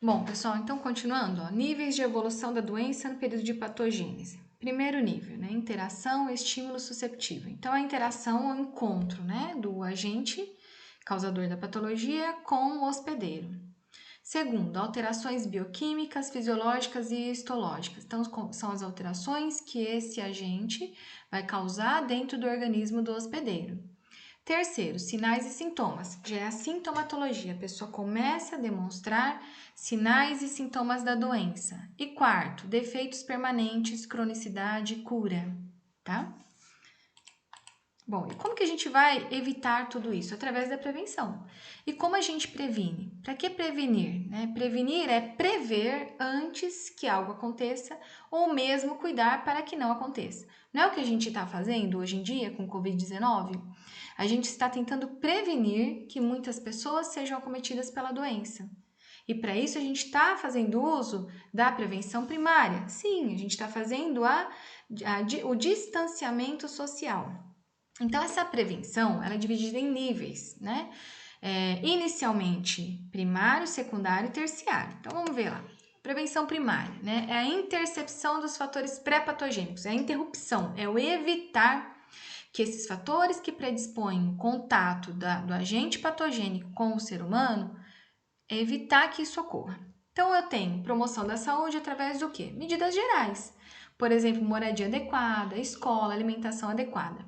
Bom, pessoal, então continuando, ó, níveis de evolução da doença no período de patogênese. Primeiro nível, né? Interação, estímulo susceptível. Então, a interação é o encontro, né, do agente causador da patologia com o hospedeiro. Segundo, alterações bioquímicas, fisiológicas e histológicas. Então, são as alterações que esse agente vai causar dentro do organismo do hospedeiro. Terceiro, sinais e sintomas. Já é a sintomatologia. A pessoa começa a demonstrar sinais e sintomas da doença. E quarto, defeitos permanentes, cronicidade e cura, tá? Bom, e como que a gente vai evitar tudo isso? Através da prevenção. E como a gente previne? Para que prevenir? Né? Prevenir é prever antes que algo aconteça ou mesmo cuidar para que não aconteça. Não é o que a gente está fazendo hoje em dia com o Covid-19? A gente está tentando prevenir que muitas pessoas sejam acometidas pela doença. E para isso a gente está fazendo uso da prevenção primária. Sim, a gente está fazendo o distanciamento social. Então, essa prevenção, ela é dividida em níveis, né? Inicialmente, primário, secundário e terciário. Então, vamos ver lá. Prevenção primária, né? É a intercepção dos fatores pré-patogênicos, é a interrupção, é o evitar que esses fatores que predispõem o contato do agente patogênico com o ser humano, é evitar que isso ocorra. Então, eu tenho promoção da saúde através do quê? Medidas gerais. Por exemplo, moradia adequada, escola, alimentação adequada.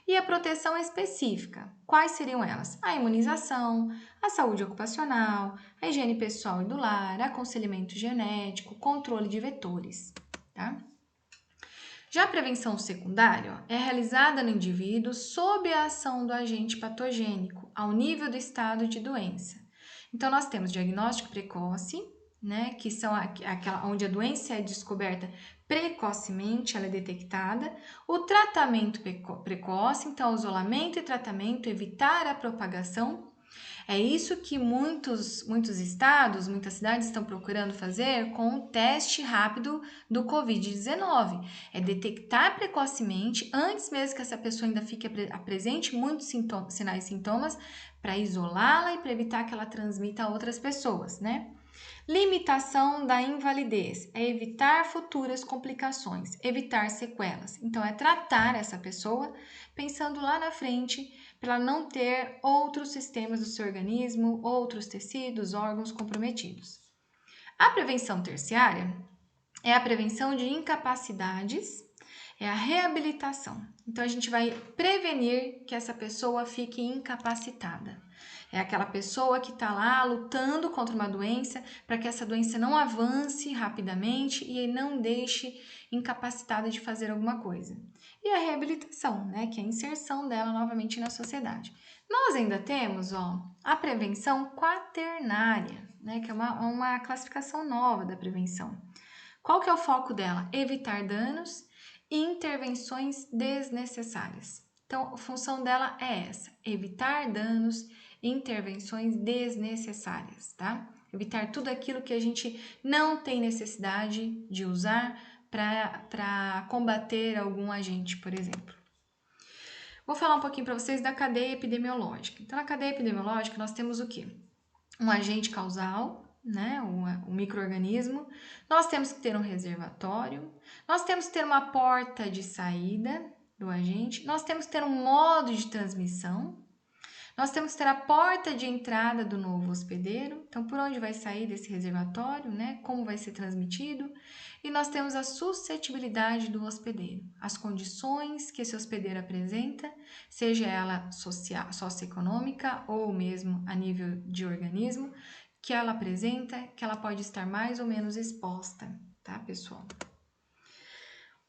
E a proteção específica, quais seriam elas? A imunização, a saúde ocupacional, a higiene pessoal e do lar, aconselhamento genético, controle de vetores, tá? Já a prevenção secundária é realizada no indivíduo sob a ação do agente patogênico, ao nível do estado de doença. Então, nós temos diagnóstico precoce, né, que são aquela onde a doença é descoberta precocemente, ela é detectada. O tratamento precoce, então, isolamento e tratamento, evitar a propagação. É isso que muitos estados, muitas cidades estão procurando fazer com o teste rápido do Covid-19. É detectar precocemente, antes mesmo que essa pessoa ainda fique apresente muitos sinais e sintomas, para isolá-la e para evitar que ela transmita a outras pessoas, né? Limitação da invalidez é evitar futuras complicações, evitar sequelas. Então, é tratar essa pessoa pensando lá na frente para não ter outros sistemas do seu organismo, outros tecidos, órgãos comprometidos. A prevenção terciária é a prevenção de incapacidades, é a reabilitação. Então, a gente vai prevenir que essa pessoa fique incapacitada. É aquela pessoa que está lá lutando contra uma doença para que essa doença não avance rapidamente e não deixe incapacitada de fazer alguma coisa. E a reabilitação, né, que é a inserção dela novamente na sociedade. Nós ainda temos, a prevenção quaternária, né, que é uma classificação nova da prevenção. Qual que é o foco dela? Evitar danos e intervenções desnecessárias. Então, a função dela é essa: evitar danos e intervenções desnecessárias, tá? Evitar tudo aquilo que a gente não tem necessidade de usar para combater algum agente, por exemplo. Vou falar um pouquinho para vocês da cadeia epidemiológica. Então, na cadeia epidemiológica, nós temos o quê? Um agente causal, né, um micro-organismo, nós temos que ter um reservatório, nós temos que ter uma porta de saída do agente, nós temos que ter um modo de transmissão, nós temos que ter a porta de entrada do novo hospedeiro, então por onde vai sair desse reservatório, né, como vai ser transmitido, e nós temos a suscetibilidade do hospedeiro, as condições que esse hospedeiro apresenta, seja ela social, socioeconômica ou mesmo a nível de organismo, que ela apresenta, que ela pode estar mais ou menos exposta, tá, pessoal?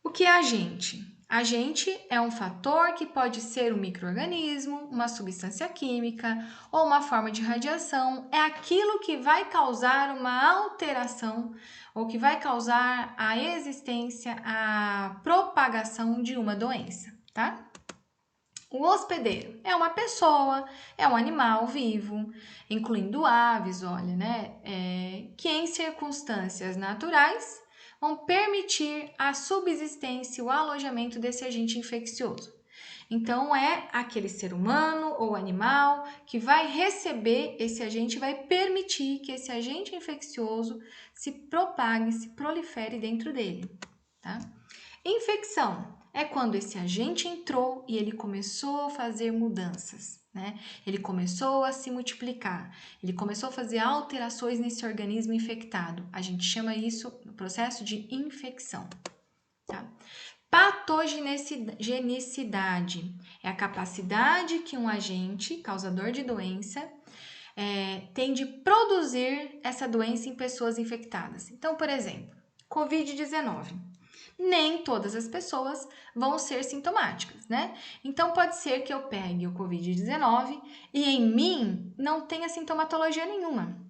O que é agente? Agente é um fator que pode ser um micro-organismo, uma substância química ou uma forma de radiação. É aquilo que vai causar uma alteração ou que vai causar a existência, a propagação de uma doença, tá? O hospedeiro é uma pessoa, é um animal vivo, incluindo aves, olha, né? Que em circunstâncias naturais vão permitir a subsistência e o alojamento desse agente infeccioso. Então, é aquele ser humano ou animal que vai receber esse agente e vai permitir que esse agente infeccioso se propague, se prolifere dentro dele, tá? Infecção é quando esse agente entrou e ele começou a fazer mudanças, né? Ele começou a se multiplicar, ele começou a fazer alterações nesse organismo infectado. A gente chama isso no processo de infecção, tá? Patogenicidade é a capacidade que um agente causador de doença tem de produzir essa doença em pessoas infectadas. Então, por exemplo, Covid-19. Nem todas as pessoas vão ser sintomáticas, né? Então, pode ser que eu pegue o Covid-19 e em mim não tenha sintomatologia nenhuma,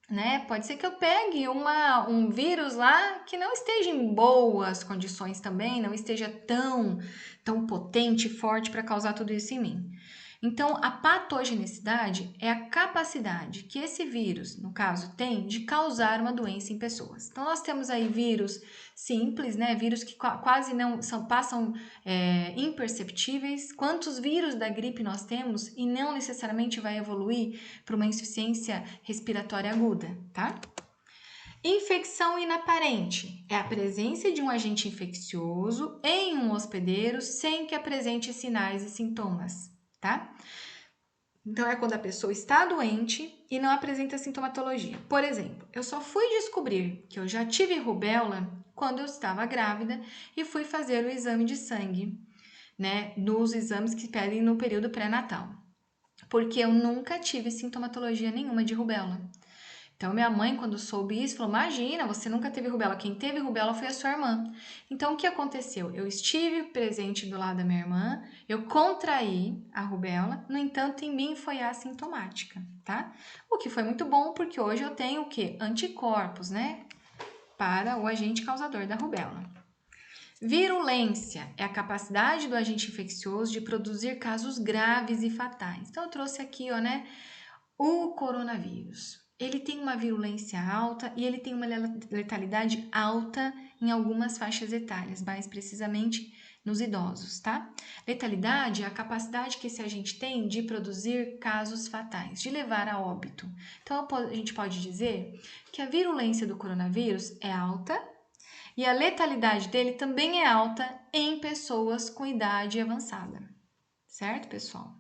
né? Pode ser que eu pegue um vírus lá que não esteja em boas condições também, não esteja tão potente, forte para causar tudo isso em mim. Então, a patogenicidade é a capacidade que esse vírus, no caso, tem de causar uma doença em pessoas. Então, nós temos aí vírus simples, né? Vírus que quase não passam imperceptíveis. Quantos vírus da gripe nós temos e não necessariamente vai evoluir para uma insuficiência respiratória aguda, tá? Infecção inaparente é a presença de um agente infeccioso em um hospedeiro sem que apresente sinais e sintomas, tá? Então, é quando a pessoa está doente e não apresenta sintomatologia. Por exemplo, eu só fui descobrir que eu já tive rubéola quando eu estava grávida e fui fazer o exame de sangue, né? Nos exames que pedem no período pré-natal. Porque eu nunca tive sintomatologia nenhuma de rubéola. Então, minha mãe, quando soube isso, falou: imagina, você nunca teve rubéola. Quem teve rubéola foi a sua irmã. Então, o que aconteceu? Eu estive presente do lado da minha irmã, eu contraí a rubéola, no entanto, em mim foi assintomática, tá? O que foi muito bom, porque hoje eu tenho o quê? Anticorpos, né? Para o agente causador da rubéola. Virulência é a capacidade do agente infeccioso de produzir casos graves e fatais. Então, eu trouxe aqui, ó, né? O coronavírus. Ele tem uma virulência alta e ele tem uma letalidade alta em algumas faixas etárias, mais precisamente nos idosos, tá? Letalidade é a capacidade que esse agente tem de produzir casos fatais, de levar a óbito. Então, a gente pode dizer que a virulência do coronavírus é alta e a letalidade dele também é alta em pessoas com idade avançada. Certo, pessoal?